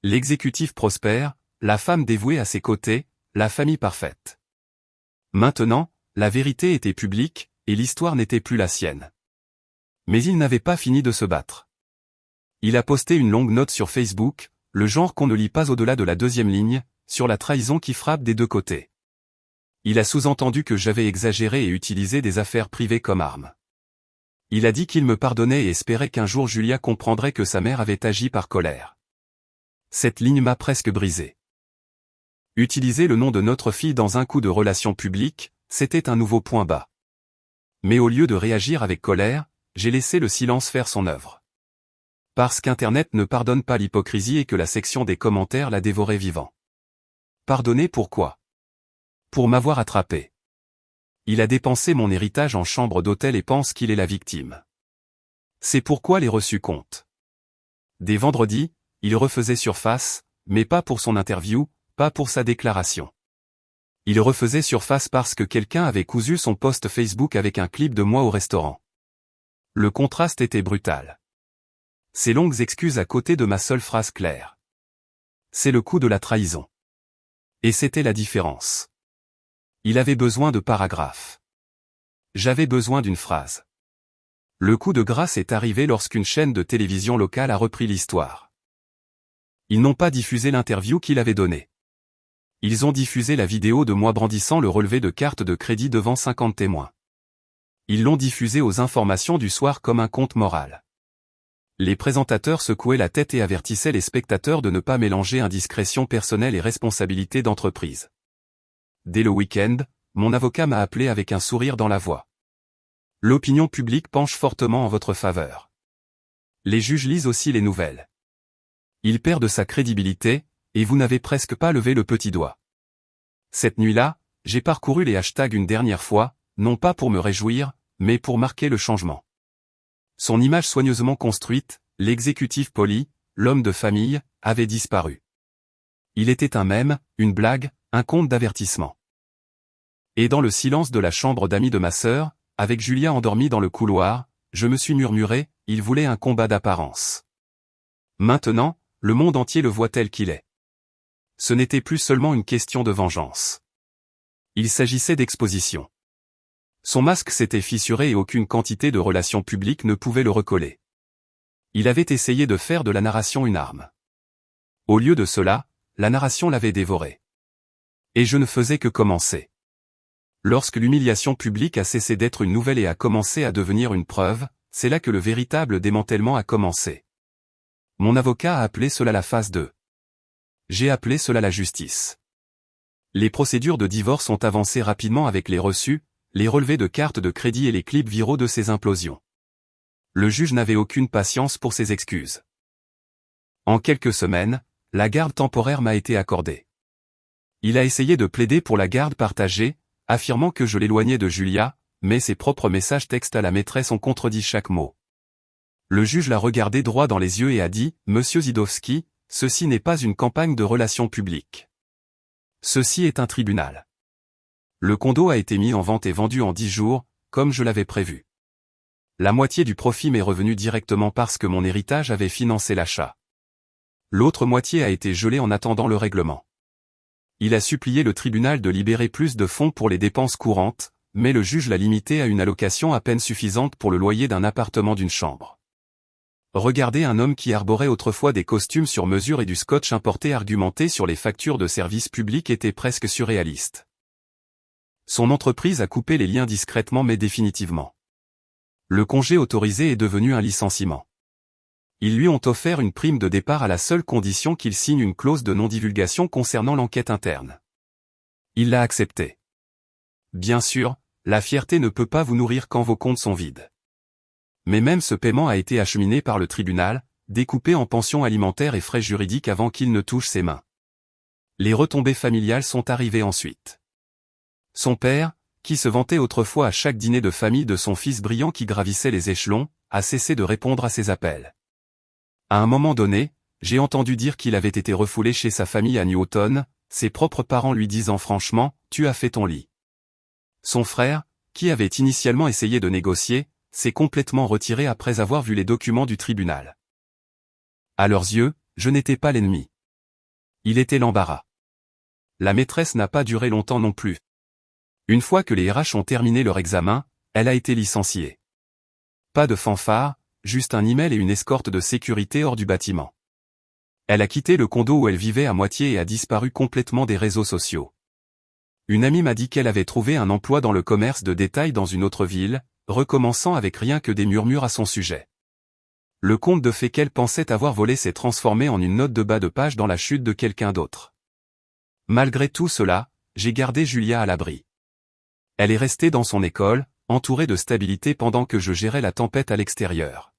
L'exécutif prospère, la femme dévouée à ses côtés, la famille parfaite. Maintenant, la vérité était publique, et l'histoire n'était plus la sienne. Mais il n'avait pas fini de se battre. Il a posté une longue note sur Facebook, le genre qu'on ne lit pas au-delà de la deuxième ligne, sur la trahison qui frappe des deux côtés. Il a sous-entendu que j'avais exagéré et utilisé des affaires privées comme arme. Il a dit qu'il me pardonnait et espérait qu'un jour Julia comprendrait que sa mère avait agi par colère. Cette ligne m'a presque brisé. Utiliser le nom de notre fille dans un coup de relations publiques, c'était un nouveau point bas. Mais au lieu de réagir avec colère, j'ai laissé le silence faire son œuvre. Parce qu'Internet ne pardonne pas l'hypocrisie et que la section des commentaires l'a dévoré vivant. Pardonner pourquoi? Pour m'avoir attrapé. Il a dépensé mon héritage en chambre d'hôtel et pense qu'il est la victime. C'est pourquoi les reçus comptent. Dès vendredi, il refaisait surface, mais pas pour son interview, pas pour sa déclaration. Il refaisait surface parce que quelqu'un avait cousu son post Facebook avec un clip de moi au restaurant. Le contraste était brutal. Ces longues excuses à côté de ma seule phrase claire. C'est le coup de la trahison. Et c'était la différence. Il avait besoin de paragraphes. J'avais besoin d'une phrase. Le coup de grâce est arrivé lorsqu'une chaîne de télévision locale a repris l'histoire. Ils n'ont pas diffusé l'interview qu'il avait donnée. Ils ont diffusé la vidéo de moi brandissant le relevé de carte de crédit devant 50 témoins. Ils l'ont diffusé aux informations du soir comme un conte moral. Les présentateurs secouaient la tête et avertissaient les spectateurs de ne pas mélanger indiscrétion personnelle et responsabilité d'entreprise. Dès le week-end, mon avocat m'a appelé avec un sourire dans la voix. L'opinion publique penche fortement en votre faveur. Les juges lisent aussi les nouvelles. Il perd de sa crédibilité, et vous n'avez presque pas levé le petit doigt. Cette nuit-là, j'ai parcouru les hashtags une dernière fois, non pas pour me réjouir, mais pour marquer le changement. Son image soigneusement construite, l'exécutif poli, l'homme de famille, avait disparu. Il était un mème, une blague, un conte d'avertissement. Et dans le silence de la chambre d'amis de ma sœur, avec Julia endormie dans le couloir, je me suis murmuré, il voulait un combat d'apparence. Maintenant, le monde entier le voit tel qu'il est. Ce n'était plus seulement une question de vengeance. Il s'agissait d'exposition. Son masque s'était fissuré et aucune quantité de relations publiques ne pouvait le recoller. Il avait essayé de faire de la narration une arme. Au lieu de cela, la narration l'avait dévoré. Et je ne faisais que commencer. Lorsque l'humiliation publique a cessé d'être une nouvelle et a commencé à devenir une preuve, c'est là que le véritable démantèlement a commencé. Mon avocat a appelé cela la phase 2. J'ai appelé cela la justice. Les procédures de divorce ont avancé rapidement avec les reçus, les relevés de cartes de crédit et les clips viraux de ces implosions. Le juge n'avait aucune patience pour ces excuses. En quelques semaines, la garde temporaire m'a été accordée. Il a essayé de plaider pour la garde partagée, affirmant que je l'éloignais de Julia, mais ses propres messages textes à la maîtresse ont contredit chaque mot. Le juge l'a regardé droit dans les yeux et a dit « Monsieur Zidowski, ceci n'est pas une campagne de relations publiques. Ceci est un tribunal. Le condo a été mis en vente et vendu en 10 jours, comme je l'avais prévu. La moitié du profit m'est revenue directement parce que mon héritage avait financé l'achat. L'autre moitié a été gelée en attendant le règlement. Il a supplié le tribunal de libérer plus de fonds pour les dépenses courantes, mais le juge l'a limité à une allocation à peine suffisante pour le loyer d'un appartement d'une chambre. Regardez un homme qui arborait autrefois des costumes sur mesure et du scotch importé argumenté sur les factures de services publics était presque surréaliste. Son entreprise a coupé les liens discrètement mais définitivement. Le congé autorisé est devenu un licenciement. Ils lui ont offert une prime de départ à la seule condition qu'il signe une clause de non-divulgation concernant l'enquête interne. Il l'a accepté. Bien sûr, la fierté ne peut pas vous nourrir quand vos comptes sont vides. Mais même ce paiement a été acheminé par le tribunal, découpé en pensions alimentaires et frais juridiques avant qu'il ne touche ses mains. Les retombées familiales sont arrivées ensuite. Son père, qui se vantait autrefois à chaque dîner de famille de son fils brillant qui gravissait les échelons, a cessé de répondre à ses appels. À un moment donné, j'ai entendu dire qu'il avait été refoulé chez sa famille à Newton, ses propres parents lui disant franchement, « Tu as fait ton lit ». Son frère, qui avait initialement essayé de négocier, s'est complètement retiré après avoir vu les documents du tribunal. À leurs yeux, je n'étais pas l'ennemi. Il était l'embarras. La maîtresse n'a pas duré longtemps non plus. Une fois que les RH ont terminé leur examen, elle a été licenciée. Pas de fanfare, juste un email et une escorte de sécurité hors du bâtiment. Elle a quitté le condo où elle vivait à moitié et a disparu complètement des réseaux sociaux. Une amie m'a dit qu'elle avait trouvé un emploi dans le commerce de détail dans une autre ville, recommençant avec rien que des murmures à son sujet. Le conte de fées qu'elle pensait avoir volé s'est transformé en une note de bas de page dans la chute de quelqu'un d'autre. Malgré tout cela, j'ai gardé Julia à l'abri. Elle est restée dans son école, entourée de stabilité pendant que je gérais la tempête à l'extérieur.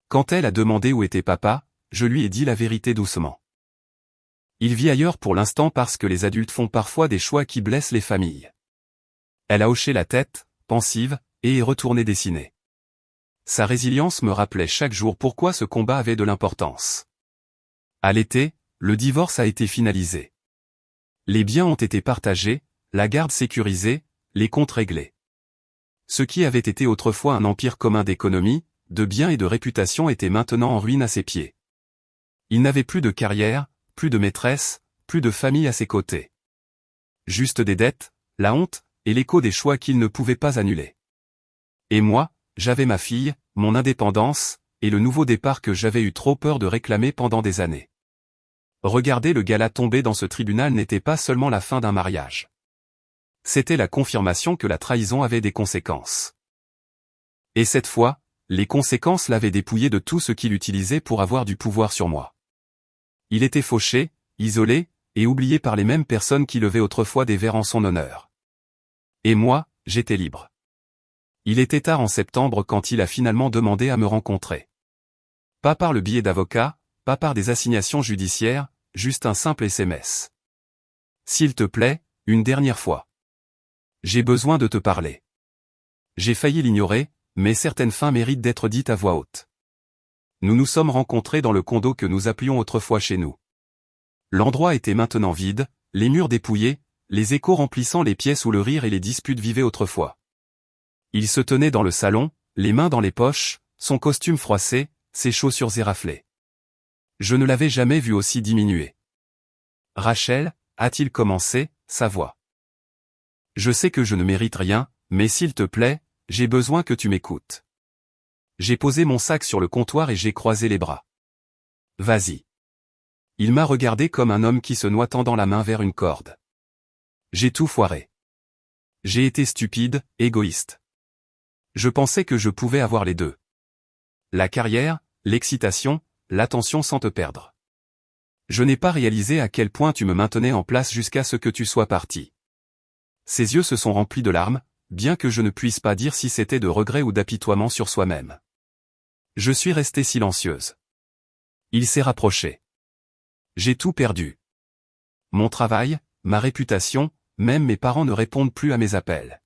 Quand elle a demandé où était papa, je lui ai dit la vérité doucement. Il vit ailleurs pour l'instant parce que les adultes font parfois des choix qui blessent les familles. Elle a hoché la tête, pensive, et est retournée dessiner. Sa résilience me rappelait chaque jour pourquoi ce combat avait de l'importance. À l'été, le divorce a été finalisé. Les biens ont été partagés, la garde sécurisée, les comptes réglés. Ce qui avait été autrefois un empire commun d'économie, de biens et de réputation était maintenant en ruine à ses pieds. Il n'avait plus de carrière, plus de maîtresse, plus de famille à ses côtés. Juste des dettes, la honte, et l'écho des choix qu'il ne pouvait pas annuler. Et moi, j'avais ma fille, mon indépendance, et le nouveau départ que j'avais eu trop peur de réclamer pendant des années. Regarder le gala tomber dans ce tribunal n'était pas seulement la fin d'un mariage. C'était la confirmation que la trahison avait des conséquences. Et cette fois, les conséquences l'avaient dépouillé de tout ce qu'il utilisait pour avoir du pouvoir sur moi. Il était fauché, isolé, et oublié par les mêmes personnes qui levaient autrefois des verres en son honneur. Et moi, j'étais libre. Il était tard en septembre quand il a finalement demandé à me rencontrer. Pas par le billet d'avocat, pas par des assignations judiciaires, juste un simple SMS. S'il te plaît, une dernière fois. J'ai besoin de te parler. J'ai failli l'ignorer, mais certaines fins méritent d'être dites à voix haute. Nous nous sommes rencontrés dans le condo que nous appelions autrefois chez nous. L'endroit était maintenant vide, les murs dépouillés, les échos remplissant les pièces où le rire et les disputes vivaient autrefois. Il se tenait dans le salon, les mains dans les poches, son costume froissé, ses chaussures éraflées. Je ne l'avais jamais vu aussi diminué. « Rachel » a-t-il commencé, sa voix. « Je sais que je ne mérite rien, mais s'il te plaît, j'ai besoin que tu m'écoutes. » J'ai posé mon sac sur le comptoir et j'ai croisé les bras. « Vas-y. » Il m'a regardé comme un homme qui se noie tendant la main vers une corde. J'ai tout foiré. J'ai été stupide, égoïste. Je pensais que je pouvais avoir les deux. La carrière, l'excitation, l'attention sans te perdre. Je n'ai pas réalisé à quel point tu me maintenais en place jusqu'à ce que tu sois parti. Ses yeux se sont remplis de larmes, bien que je ne puisse pas dire si c'était de regret ou d'apitoiement sur soi-même. Je suis restée silencieuse. Il s'est rapproché. J'ai tout perdu. Mon travail, ma réputation, même mes parents ne répondent plus à mes appels.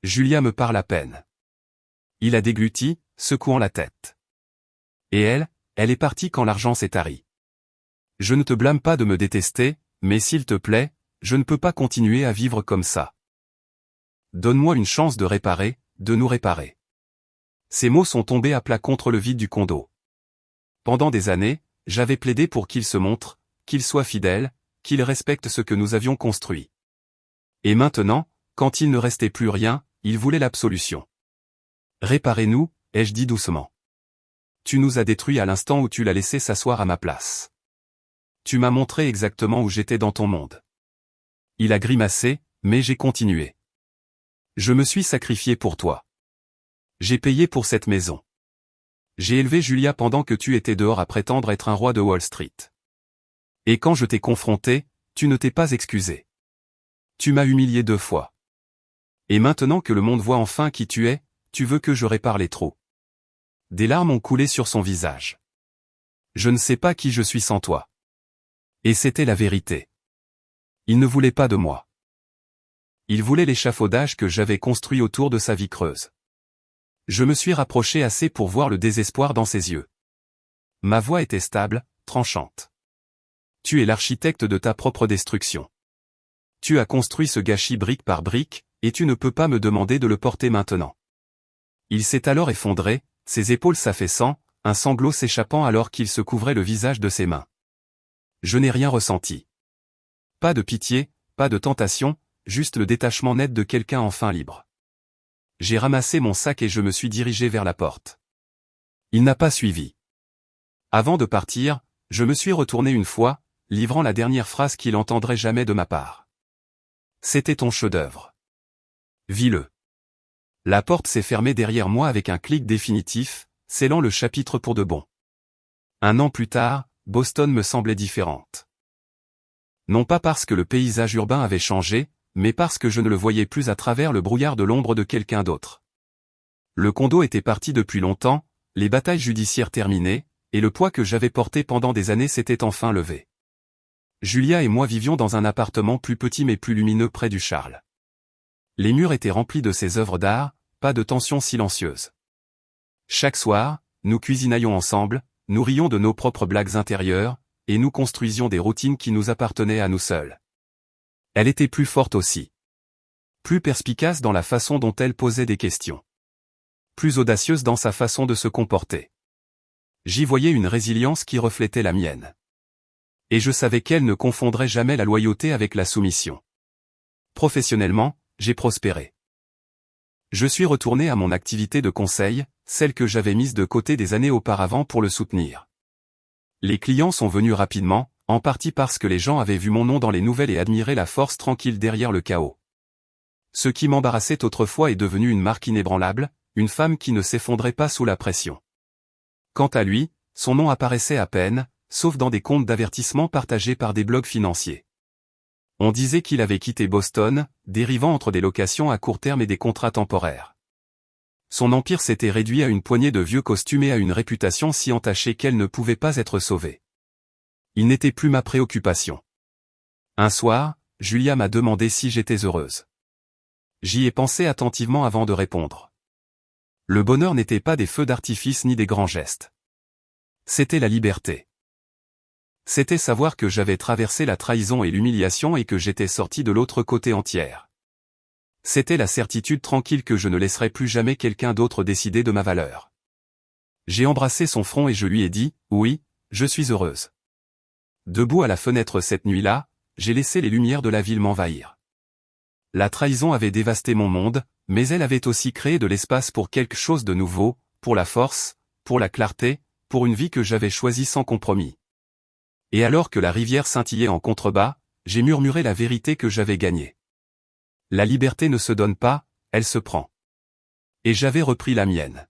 Julia me parle à peine. Il a dégluti, secouant la tête. Et elle est partie quand l'argent s'est tari. Je ne te blâme pas de me détester, mais s'il te plaît, je ne peux pas continuer à vivre comme ça. Donne-moi une chance de nous réparer. Ces mots sont tombés à plat contre le vide du condo. Pendant des années, j'avais plaidé pour qu'il se montre, qu'il soit fidèle, qu'il respecte ce que nous avions construit. Et maintenant, quand il ne restait plus rien, il voulait l'absolution. Réparez-nous, ai-je dit doucement. Tu nous as détruits à l'instant où tu l'as laissé s'asseoir à ma place. Tu m'as montré exactement où j'étais dans ton monde. Il a grimacé, mais j'ai continué. Je me suis sacrifié pour toi. J'ai payé pour cette maison. J'ai élevé Julia pendant que tu étais dehors à prétendre être un roi de Wall Street. Et quand je t'ai confronté, tu ne t'es pas excusé. Tu m'as humilié 2 fois. Et maintenant que le monde voit enfin qui tu es, tu veux que je répare les trous. Des larmes ont coulé sur son visage. Je ne sais pas qui je suis sans toi. Et c'était la vérité. Il ne voulait pas de moi. Il voulait l'échafaudage que j'avais construit autour de sa vie creuse. Je me suis rapproché assez pour voir le désespoir dans ses yeux. Ma voix était stable, tranchante. Tu es l'architecte de ta propre destruction. Tu as construit ce gâchis brique par brique, et tu ne peux pas me demander de le porter maintenant. Il s'est alors effondré, ses épaules s'affaissant, un sanglot s'échappant alors qu'il se couvrait le visage de ses mains. Je n'ai rien ressenti. Pas de pitié, pas de tentation, juste le détachement net de quelqu'un enfin libre. J'ai ramassé mon sac et je me suis dirigé vers la porte. Il n'a pas suivi. Avant de partir, je me suis retourné une fois, livrant la dernière phrase qu'il entendrait jamais de ma part. C'était ton chef-d'œuvre. Vis-le. La porte s'est fermée derrière moi avec un clic définitif, scellant le chapitre pour de bon. 1 an plus tard, Boston me semblait différente. Non pas parce que le paysage urbain avait changé, mais parce que je ne le voyais plus à travers le brouillard de l'ombre de quelqu'un d'autre. Le condo était parti depuis longtemps, les batailles judiciaires terminées, et le poids que j'avais porté pendant des années s'était enfin levé. Julia et moi vivions dans un appartement plus petit mais plus lumineux près du Charles. Les murs étaient remplis de ses œuvres d'art, pas de tension silencieuse. Chaque soir, nous cuisinions ensemble, nous rions de nos propres blagues intérieures, et nous construisions des routines qui nous appartenaient à nous seuls. Elle était plus forte aussi. Plus perspicace dans la façon dont elle posait des questions. Plus audacieuse dans sa façon de se comporter. J'y voyais une résilience qui reflétait la mienne. Et je savais qu'elle ne confondrait jamais la loyauté avec la soumission. Professionnellement, j'ai prospéré. Je suis retourné à mon activité de conseil, celle que j'avais mise de côté des années auparavant pour le soutenir. Les clients sont venus rapidement, en partie parce que les gens avaient vu mon nom dans les nouvelles et admiraient la force tranquille derrière le chaos. Ce qui m'embarrassait autrefois est devenu une marque inébranlable, une femme qui ne s'effondrait pas sous la pression. Quant à lui, son nom apparaissait à peine, sauf dans des comptes d'avertissement partagés par des blogs financiers. On disait qu'il avait quitté Boston, dérivant entre des locations à court terme et des contrats temporaires. Son empire s'était réduit à une poignée de vieux costumes et à une réputation si entachée qu'elle ne pouvait pas être sauvée. Il n'était plus ma préoccupation. Un soir, Julia m'a demandé si j'étais heureuse. J'y ai pensé attentivement avant de répondre. Le bonheur n'était pas des feux d'artifice ni des grands gestes. C'était la liberté. C'était savoir que j'avais traversé la trahison et l'humiliation et que j'étais sorti de l'autre côté entière. C'était la certitude tranquille que je ne laisserais plus jamais quelqu'un d'autre décider de ma valeur. J'ai embrassé son front et je lui ai dit, oui, je suis heureuse. Debout à la fenêtre cette nuit-là, j'ai laissé les lumières de la ville m'envahir. La trahison avait dévasté mon monde, mais elle avait aussi créé de l'espace pour quelque chose de nouveau, pour la force, pour la clarté, pour une vie que j'avais choisie sans compromis. Et alors que la rivière scintillait en contrebas, j'ai murmuré la vérité que j'avais gagnée. La liberté ne se donne pas, elle se prend. Et j'avais repris la mienne.